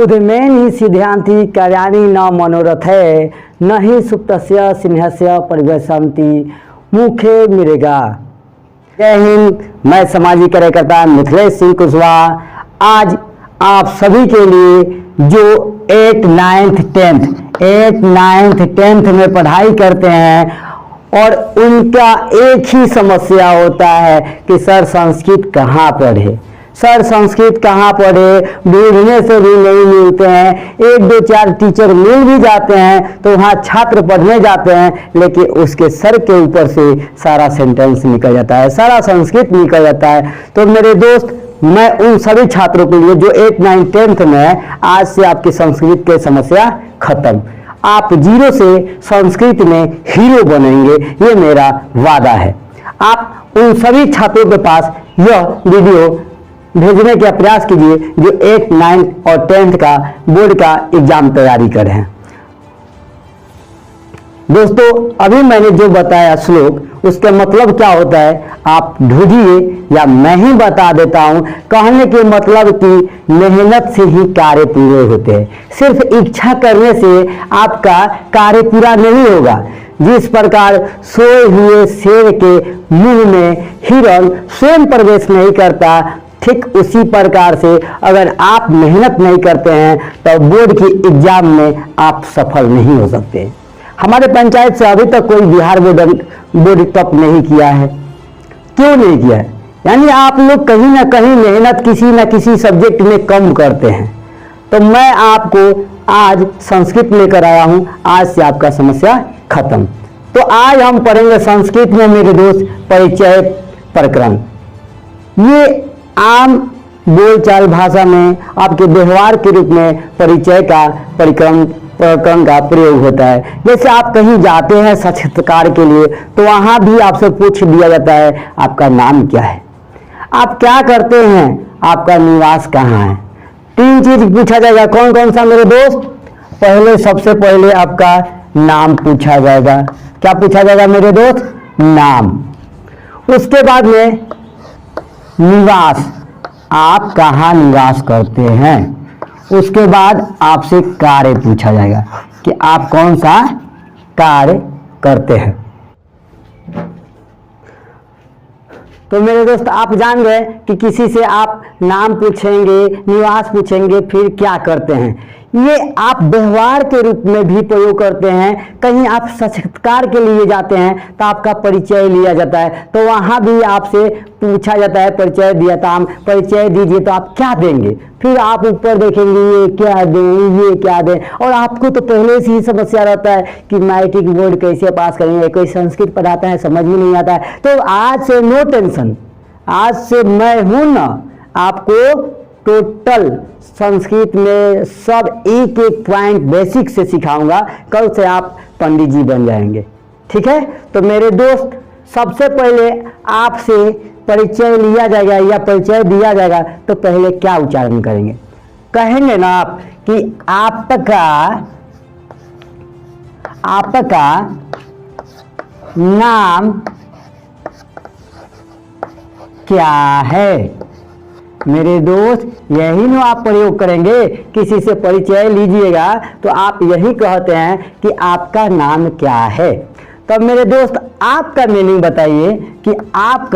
उद्यमेन ही सिद्धांति कार्याणि न मनोरथे न ही सुप्तस्य सिंहस्य परिवेशंति मुखे मिलेगा। जय हिंद। मैं सामाजिक कार्यकर्ता मिथिलेश सिंह कुशवाहा आज आप सभी के लिए जो 8th 9th 10th में पढ़ाई करते हैं और उनका एक ही समस्या होता है कि सर संस्कृत कहाँ पढ़े, सर संस्कृत कहाँ पढ़े, ढूंढने से भी नहीं मिलते हैं। 1-2-4 टीचर मिल भी जाते हैं तो वहाँ छात्र पढ़ने जाते हैं, लेकिन उसके सर के ऊपर से सारा सेंटेंस निकल जाता है, सारा संस्कृत निकल जाता है। तो मेरे दोस्त, मैं उन सभी छात्रों के लिए जो 8th 9th 10th में है, आज से आपकी संस्कृत की समस्या खत्म। आप जीरो से संस्कृत में हीरो बनेंगे, ये मेरा वादा है। आप उन सभी छात्रों के पास यह वीडियो भेजने का प्रयास कीजिए जो 8th 9th और 10th का बोर्ड का एग्जाम तैयारी कर रहे हैं। दोस्तों, अभी मैंने जो बताया श्लोक, उसका मतलब क्या होता है आप ढूंढिए या मैं ही बता देता हूं। कहने के मतलब कि मेहनत से ही कार्य पूरे होते हैं। सिर्फ इच्छा करने से आपका कार्य पूरा नहीं होगा। जिस प्रकार सोए हुए शेर के मुंह में हिरण स्वयं प्रवेश नहीं करता, ठीक उसी प्रकार से अगर आप मेहनत नहीं करते हैं तो बोर्ड की एग्जाम में आप सफल नहीं हो सकते। हमारे पंचायत से अभी तक कोई बिहार बोर्ड टॉप नहीं किया है। क्यों नहीं किया है? यानी आप लोग कहीं ना कहीं मेहनत किसी न किसी सब्जेक्ट में कम करते हैं। तो मैं आपको आज संस्कृत लेकर आया हूं, आज से आपका समस्या खत्म। तो आज हम पढ़ेंगे संस्कृत में मेरे दोस्त परिचय प्रकरण। ये आम बोलचाल भाषा में आपके व्यवहार के रूप में परिचय का प्रकरण का प्रयोग होता है। जैसे आप कहीं जाते हैं साक्षात्कार के लिए तो वहां भी आपसे पूछ दिया जाता है आपका नाम क्या है, आप क्या करते हैं, आपका निवास कहाँ है। 3 चीज पूछा जाएगा। कौन कौन सा मेरे दोस्त? पहले सबसे पहले आपका नाम पूछा जाएगा। क्या पूछा जाएगा मेरे दोस्त? नाम। उसके बाद में निवास, आप कहाँ निवास करते हैं। उसके बाद आपसे कार्य पूछा जाएगा कि आप कौन सा कार्य करते हैं। तो मेरे दोस्त, आप जान गए कि किसी से आप नाम पूछेंगे, निवास पूछेंगे, फिर क्या करते हैं। ये आप व्यवहार के रूप में भी प्रयोग करते हैं। कहीं आप साक्षात्कार के लिए जाते हैं तो आपका परिचय लिया जाता है, तो वहाँ भी आपसे पूछा जाता है परिचय दिया था, हम परिचय दीजिए, तो आप क्या देंगे। फिर आप ऊपर देखेंगे ये क्या दें, ये क्या दें। और आपको तो पहले से ही समस्या रहता है कि मैट्रिक बोर्ड कैसे पास करेंगे, कोई संस्कृत पढ़ाता है समझ में नहीं आता है। तो आज से नो टेंशन, आज से मैं हूं ना, आपको टोटल संस्कृत में सब एक एक पॉइंट बेसिक से सिखाऊंगा। कल से आप पंडित जी बन जाएंगे, ठीक है। तो मेरे दोस्त, सबसे पहले आपसे परिचय लिया जाएगा या परिचय दिया जाएगा तो पहले क्या उच्चारण करेंगे? कहेंगे ना आप कि आपका नाम क्या है। मेरे दोस्त, यही ना आप प्रयोग करेंगे। किसी से परिचय लीजिएगा तो आप यही कहते हैं कि आपका नाम क्या है। तब मेरे दोस्त, आपका मीनिंग बताइए कि आप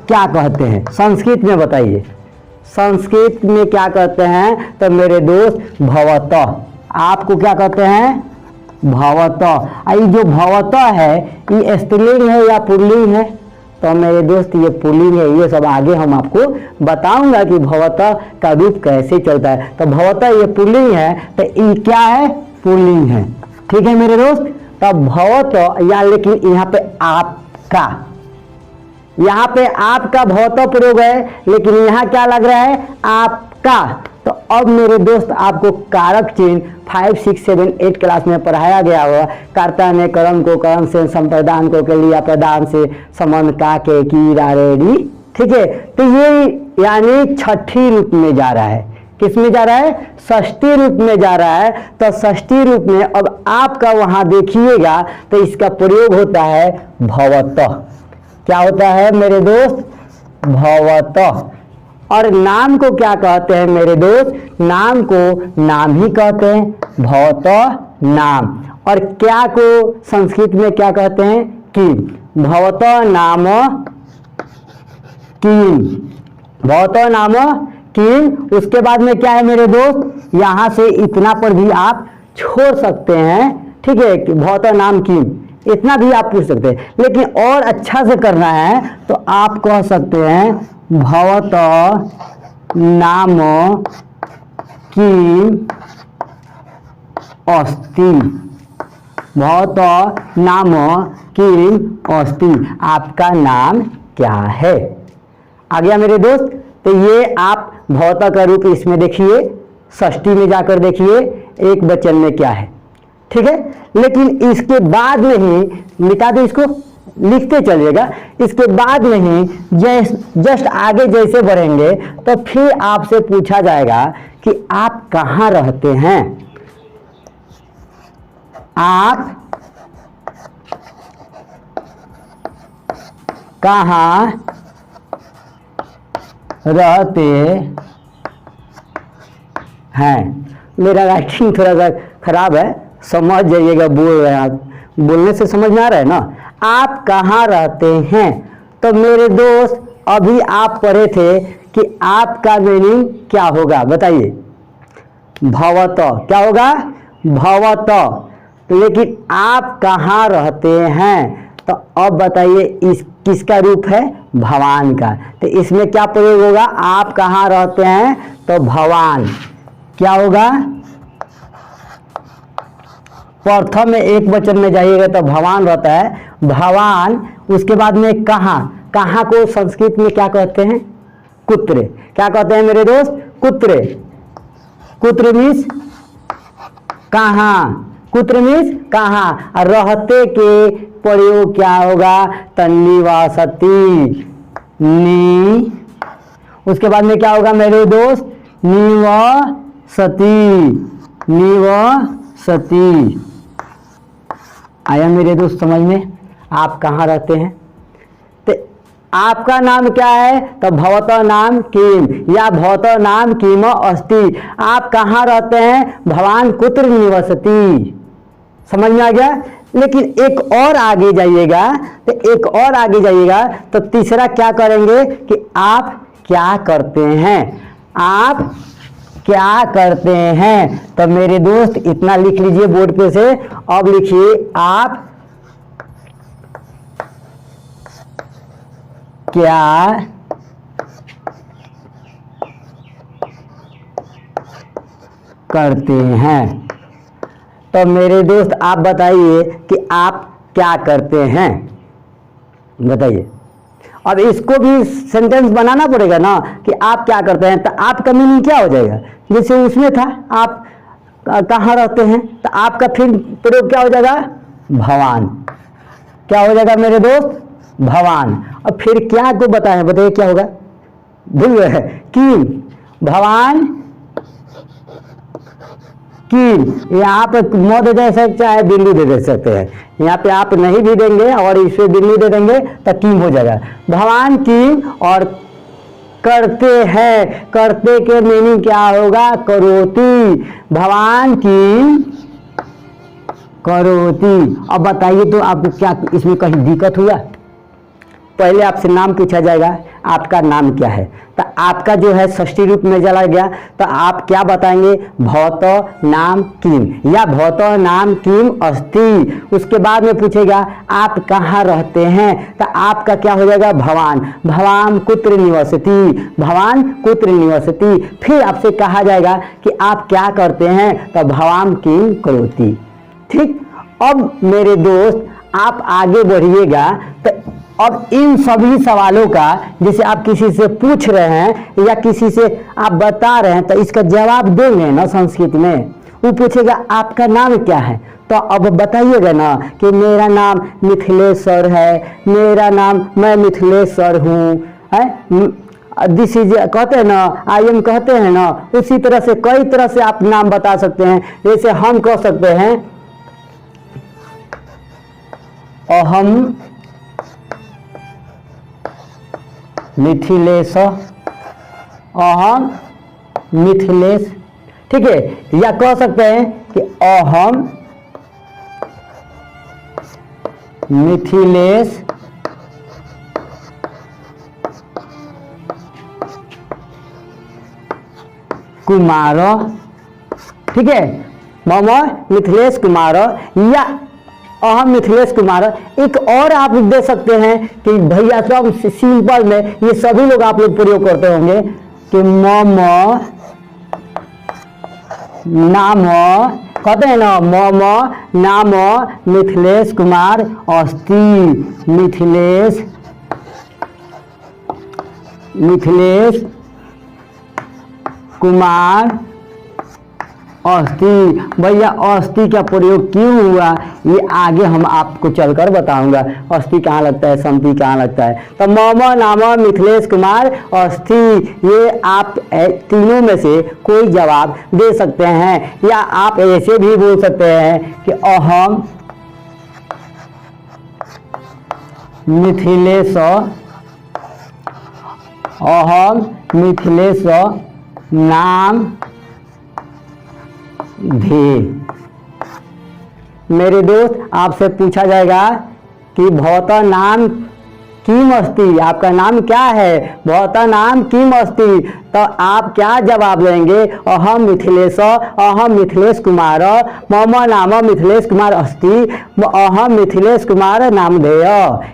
क्या कहते हैं संस्कृत में, बताइए संस्कृत में क्या कहते हैं। तो मेरे दोस्त, भवतः। आपको क्या कहते हैं? भवतः। ये जो भवतः है ये स्त्रीलिंग है या पुल्लिंग है? तो मेरे दोस्त, ये पुल्लिंग है। ये सब आगे हम आपको बताऊंगा कि भवतः का रूप कैसे चलता है। तो भवतः ये पुल्लिंग है, तो ये क्या है? पुल्लिंग है, ठीक है मेरे दोस्त। तब भवतः या, लेकिन यहाँ पे आपका, यहाँ पे आपका भवतः प्रयोग है, लेकिन यहाँ क्या लग रहा है? आपका। तो अब मेरे दोस्त, आपको कारक चिन्ह 5, 6, 7, 8 क्लास में पढ़ाया गया हुआ। कर्ता ने कर्म को, कर्म से संप्रदान को, के लिया प्रदान से, समन का, के, की, री, ठीक है। तो ये यानी छठी रूप में जा रहा है। किस में जा रहा है? षष्ठी रूप में जा रहा है। तो षष्ठी रूप में अब आपका वहां देखिएगा तो इसका प्रयोग होता है भवतः। क्या होता है मेरे दोस्त? भवतः। और नाम को क्या कहते हैं मेरे दोस्त? नाम को नाम ही कहते हैं, भवत नाम। और क्या को संस्कृत में क्या कहते हैं? किम। भवत नाम किम, भवत नाम किम। उसके बाद में क्या है मेरे दोस्त? यहां से इतना पर भी आप छोड़ सकते हैं, ठीक है, कि भवत नाम किम, इतना भी आप पूछ सकते हैं। लेकिन और अच्छा से करना है तो आप कह सकते हैं भवत नाम किम अस्ति, भवत नाम किम अस्ति, आपका नाम क्या है। आ गया मेरे दोस्त। तो ये आप भवत का रूप इसमें देखिए, षष्ठी में जाकर देखिए एक वचन में क्या है, ठीक है। लेकिन इसके बाद में ही, मिटा दो इसको, लिखते चलिएगा। इसके बाद में ही जस्ट आगे जैसे बढ़ेंगे तो फिर आपसे पूछा जाएगा कि आप कहाँ रहते हैं। आप कहाँ रहते हैं। मेरा राइटिंग थोड़ा सा खराब है, समझ जाइएगा, बोल रहे हैं आप, बोलने से समझ में आ रहा है ना। आप कहाँ रहते हैं। तो मेरे दोस्त अभी आप पढ़े थे कि आपका मीनिंग क्या होगा, बताइए। भवत क्या होगा? भवत। लेकिन आप कहाँ रहते हैं, तो अब बताइए इस किसका रूप है? भवान का। तो इसमें क्या प्रयोग होगा? आप कहाँ रहते हैं तो भवान क्या होगा? प्रथम में एक वचन में जाइएगा तो भवान रहता है, भवान। उसके बाद में कहाँ, कहाँ को संस्कृत में क्या कहते हैं? कुत्र। क्या कहते हैं मेरे दोस्त? कुत्र। कुत्र मीन्स कहाँ, कुत्र मीन्स कहाँ। रहते के प्रयोग क्या होगा? निवासती, नी। उसके बाद में क्या होगा मेरे दोस्त? निवासती, निवासती। आया मेरे दोस्त समझ में? आप कहाँ रहते हैं। तो आपका नाम क्या है? तो भवत नाम किम, या भवत नाम किम अस्ति। आप कहाँ रहते हैं? भवान कुत्र निवसति। समझ में आ गया। लेकिन एक और आगे जाइएगा, तो एक और आगे जाइएगा तो तीसरा क्या करेंगे कि आप क्या करते हैं। आप क्या करते हैं। तो मेरे दोस्त इतना लिख लीजिए बोर्ड पे से। अब लिखिए आप क्या करते हैं। तो मेरे दोस्त आप बताइए कि आप क्या करते हैं, बताइए। अब इसको भी सेंटेंस बनाना पड़ेगा ना कि आप क्या करते हैं। तो आपका मीनिंग क्या हो जाएगा? जैसे उसमें था आप कहाँ रहते हैं, तो आपका फिर प्रयोग क्या हो जाएगा? भवान। क्या हो जाएगा मेरे दोस्त? भवान। अब फिर क्या को बताएं, बताइए क्या होगा? भूल गए कि भवान कि यहाँ पे मध्य दे सकते चाहे बिंदु दे सकते हैं। यहाँ पे आप नहीं भी देंगे और इसमें बिंदु दे देंगे तो कीम हो जाएगा। भगवान कीम और करते हैं, करते के मीनिंग क्या होगा? करोति। भगवान कीम करोति। अब बताइए तो आपको क्या इसमें कहीं दिक्कत हुआ? पहले आपसे नाम पूछा जाएगा, आपका नाम क्या है। तो आपका जो है षष्ठी रूप में चला गया तो आप क्या बताएंगे? भवत नाम किम या भवत नाम किम अस्ति। उसके बाद में पूछेगा आप कहाँ रहते हैं, तो आपका क्या हो जाएगा? भवान। भवान कुत्र निवसति, भवान कुत्र निवसति। फिर आपसे कहा जाएगा कि आप क्या करते हैं, तो भवान किम करोति। ठीक। अब मेरे दोस्त आप आगे बढ़िएगा तो अब इन सभी सवालों का जैसे आप किसी से पूछ रहे हैं या किसी से आप बता रहे हैं तो इसका जवाब देंगे ना संस्कृत में। वो पूछेगा आपका नाम क्या है, तो अब बताइएगा ना कि मेरा नाम मिथिलेश्वर है, मेरा नाम मैं मिथिलेश्वर हूँ, है दिस इज कहते हैं ना, आई एम कहते हैं ना। उसी तरह से कई तरह से आप नाम बता सकते हैं। जैसे हम कह सकते हैं अहम मिथिलेश अहम मिथिलेश, ठीक है। या कह सकते हैं कि अहम मिथिलेश कुमार, ठीक है। मम मिथिलेश कुमार या अहम मिथिलेश कुमार। एक और आप दे सकते हैं कि भैया सब सिंपल में ये सभी लोग आप लोग प्रयोग करते होंगे कि मम नाम, कहते हैं ना, मम नाम मिथिलेश कुमार अस्ति, मिथिलेश कुमार अस्ति। भैया अस्ति का प्रयोग क्यों हुआ ये आगे हम आपको चलकर बताऊंगा। अस्ति कहाँ लगता है, संति कहाँ लगता है। तो मम नाम मिथिलेश कुमार अस्ति, ये आप तीनों में से कोई जवाब दे सकते हैं। या आप ऐसे भी बोल सकते हैं कि अहम मिथिलेश नाम धे। मेरे दोस्त आपसे पूछा जाएगा कि भवता नाम किम अस्ति, आपका नाम क्या है, भवता नाम किम अस्ति, तो आप क्या जवाब देंगे। अहम मिथिलेश कुमार, मम नाम मिथिलेश कुमार अस्ति, अहम मिथिलेश कुमार नामधेय।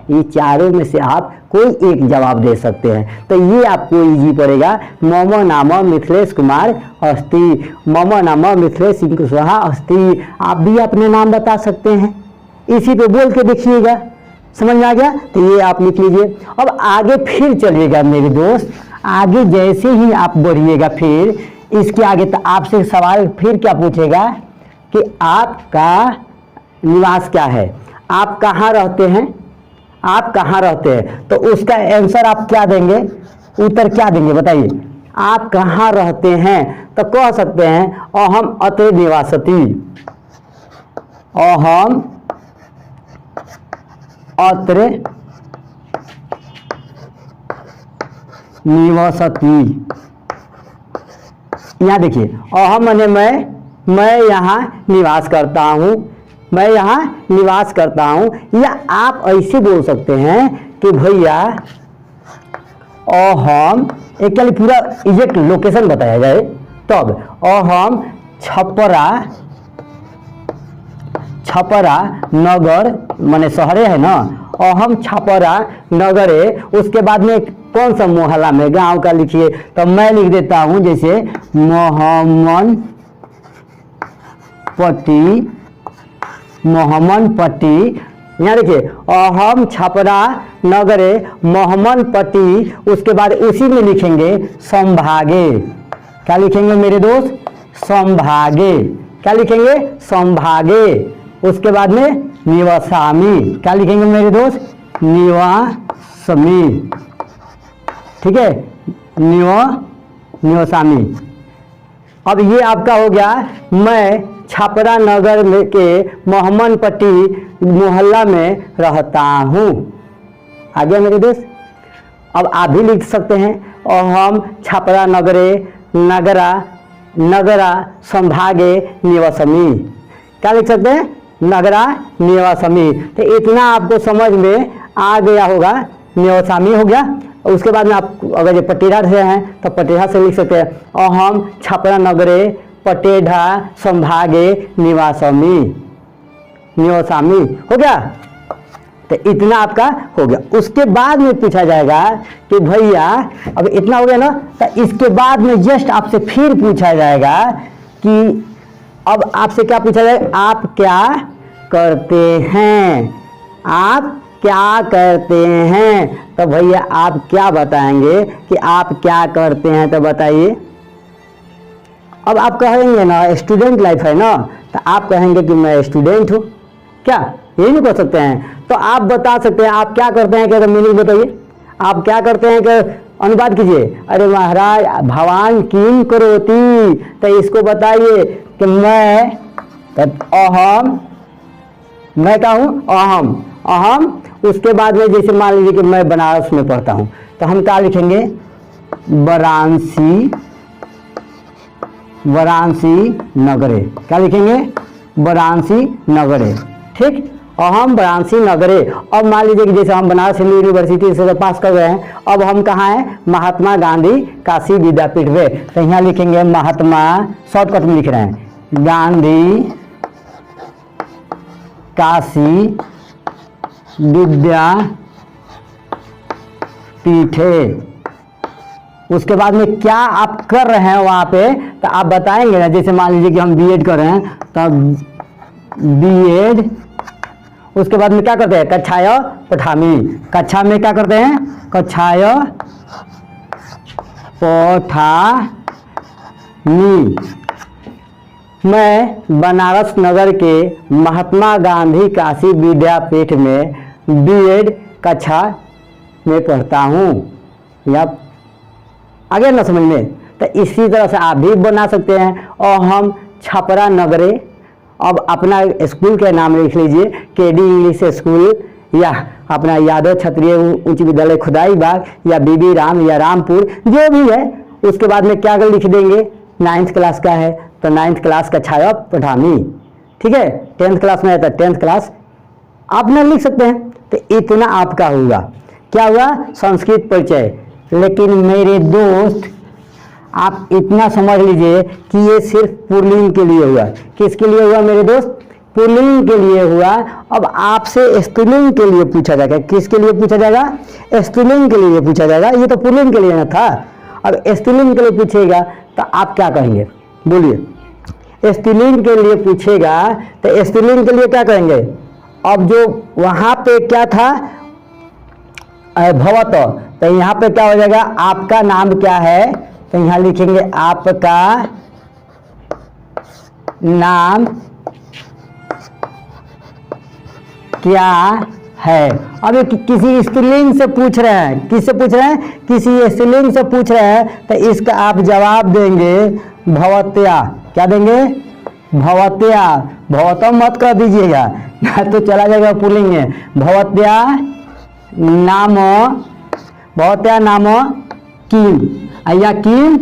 ये चारों में से आप कोई एक जवाब दे सकते हैं। तो ये आपको इजी पड़ेगा। मम नाम मिथिलेश कुमार अस्ति, मम नाम मिथिलेश कुशवाहा अस्ति। आप भी अपने नाम बता सकते हैं, इसी पे बोल के देखिएगा। समझ में आ गया। तो ये आप लिख लीजिए। अब आगे फिर चलिएगा मेरे दोस्त, आगे जैसे ही आप बढ़िएगा फिर इसके आगे तो आपसे सवाल फिर क्या पूछेगा कि आपका निवास क्या है, आप कहाँ रहते हैं, आप कहाँ रहते हैं। तो उसका आंसर आप क्या देंगे, उत्तर क्या देंगे बताइए। आप कहाँ रहते हैं तो कह सकते हैं अहम अत्र निवासति, अहम अत्र निवसति। यहाँ देखिए अहम माने मैं यहाँ निवास करता हूँ, मैं यहाँ निवास करता हूँ। या आप ऐसे बोल सकते हैं कि भैया अहम, एक के लिए पूरा एग्जैक्ट लोकेशन बताया जाए तब अहम छपरा नगर माने शहरे है ना, अहम छपरा नगरे। उसके बाद में कौन सा मोहल्ला में, गांव का लिखिए। तो मैं लिख देता हूं जैसे मोहम्मन पट्टी। यहाँ देखिए अहम छपरा नगरे मोहम्मन पट्टी। उसके बाद उसी में लिखेंगे संभागे। क्या लिखेंगे मेरे दोस्त, संभागे। क्या लिखेंगे, संभागे। उसके बाद में निवासामी। क्या लिखेंगे मेरे दोस्त, निवासमी, ठीक है, निवासामी। अब ये आपका हो गया मैं छपरा नगर में के मोहम्मन पट्टी मोहल्ला में रहता हूँ। आ गया मेरे दोस्त। अब आप भी लिख सकते हैं अहम छपरा नगरा संभागे निवासमी। क्या लिख सकते हैं, नगरा निवासमी। तो इतना आपको समझ में आ गया होगा, निवासामी हो गया। उसके बाद में आप अगर ये पटेढ़ा से हैं तो पटेढ़ा से लिख सकते हैं अहम छपरा नगरे पटेढ़ा संभागे निवासामी हो गया। तो इतना आपका हो गया। उसके बाद में पूछा जाएगा कि भैया अब इतना हो गया ना, तो इसके बाद में जस्ट आपसे फिर पूछा जाएगा कि अब आपसे क्या पूछा जाए, आप क्या करते हैं, आप क्या करते हैं। तो भैया आप क्या बताएंगे कि आप क्या करते हैं, तो बताइए। अब आप कहेंगे ना स्टूडेंट लाइफ है ना, तो आप कहेंगे कि मैं स्टूडेंट हूँ, क्या ये भी कर सकते हैं। तो आप बता सकते हैं आप क्या करते हैं, क्या मीनिंग बताइए। आप क्या करते हैं, क्या अनुवाद कीजिए। अरे महाराज भवान किम करोति, तो इसको बताइए कि मैं, अहम, मैं क्या हूँ, अहम। उसके बाद में जैसे मान लीजिए कि मैं बनारस में पढ़ता हूँ, तो हम क्या लिखेंगे, वाराणसी, वाराणसी नगरे। क्या लिखेंगे? वाराणसी नगरे। ठीक, अहम वाराणसी नगरे। अब मान लीजिए कि जैसे हम बनारस हिंदू यूनिवर्सिटी से पास कर गए हैं, अब हम कहाँ हैं? महात्मा गांधी काशी विद्यापीठ में। तो यहाँ लिखेंगे महात्मा, शॉर्टकट में लिख रहे हैं, गांधी काशी विद्यापीठ। उसके बाद में क्या आप कर रहे हैं वहाँ पे, तो आप बताएंगे ना। जैसे मान लीजिए कि हम बीएड कर रहे हैं, तो बीएड, उसके बाद में क्या करते हैं? कक्षाय पठामी। कक्षा में क्या करते हैं? कक्षाय पठामी। मैं बनारस नगर के महात्मा गांधी काशी विद्यापीठ में बीएड कक्षा में पढ़ता हूँ। या आगे ना समझ में? तो इसी तरह से आप भी बना सकते हैं। और हम छपरा नगरे, अब अपना स्कूल के नाम लिख लीजिए, केडी इंग्लिश स्कूल, या अपना यादव क्षत्रिय उच्च विद्यालय खुदाई बाग, या बीबी राम, या रामपुर, जो भी है। उसके बाद में क्या लिख देंगे? 9th क्लास का है तो 9th क्लास का छाया पठामी। ठीक है, 10th क्लास में है तो 10th क्लास आप ना लिख सकते हैं। तो इतना आपका होगा। क्या हुआ? संस्कृत परिचय। लेकिन मेरे दोस्त, आप इतना समझ लीजिए कि ये सिर्फ पुल्लिंग के लिए हुआ। किसके लिए हुआ मेरे दोस्त? पुल्लिंग के लिए हुआ। अब आपसे स्त्रीलिंग के लिए पूछा जाएगा। किसके लिए पूछा जाएगा? स्त्रीलिंग के लिए पूछा जाएगा। ये तो पुल्लिंग के लिए ना था। अब स्त्रीलिंग के लिए पूछेगा तो आप क्या कहेंगे? बोलिए। स्त्रीलिंग के लिए पूछेगा तो स्त्रीलिंग के लिए क्या कहेंगे? अब जो वहां पे क्या था? भवत, तो यहाँ पे क्या हो जाएगा? आपका नाम क्या है? तो यहाँ लिखेंगे आपका नाम क्या है। अब किसी स्त्रीलिंग से पूछ रहे हैं। किससे पूछ रहे हैं? किसी स्त्रीलिंग से पूछ रहे हैं, तो इसका आप जवाब देंगे भवत्या। क्या देंगे? भवत्या। भवतम मत कर दीजिएगा तो चला जाएगा पुल्लिंग में। भवत्या नाम, भवत्या नाम किम, या किम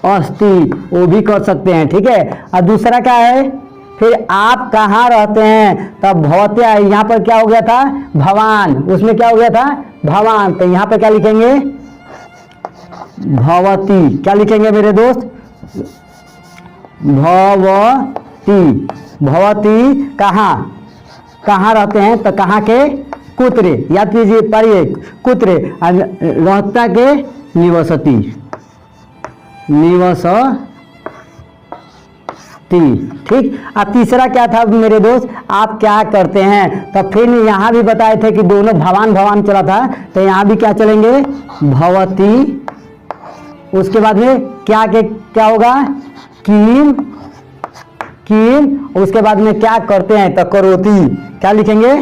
अस्ति, वो भी कर सकते हैं। ठीक है। और दूसरा क्या है? फिर आप कहाँ रहते हैं? तब भवत्या, यहाँ पर क्या हो गया था? भवान। उसमें क्या हो गया था? भवान। तो यहाँ पर क्या लिखेंगे? भवती। क्या लिखेंगे मेरे दोस्त? भवती। भवती कहाँ कहाँ रहते हैं? तो कहाँ के? कुत्रे। याद कीजिए, पढ़िए, कुत्रे। रहता के? निवसती, निवसती। ठीक। अब तीसरा क्या था मेरे दोस्त? आप क्या करते हैं? तो फिर यहाँ भी बताए थे कि दोनों भवान भवान चला था, तो यहाँ भी क्या चलेंगे? भवती। उसके बाद में क्या के क्या होगा? किम, किम। उसके बाद में क्या करते हैं? तो करोती। क्या लिखेंगे?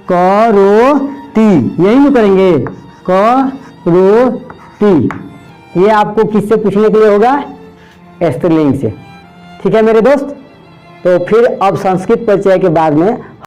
करोती। यही नहीं करेंगे? करोती। ये आपको किससे पूछने के लिए होगा? स्त्रीलिंग से। ठीक है मेरे दोस्त। तो फिर अब संस्कृत परिचय के बाद में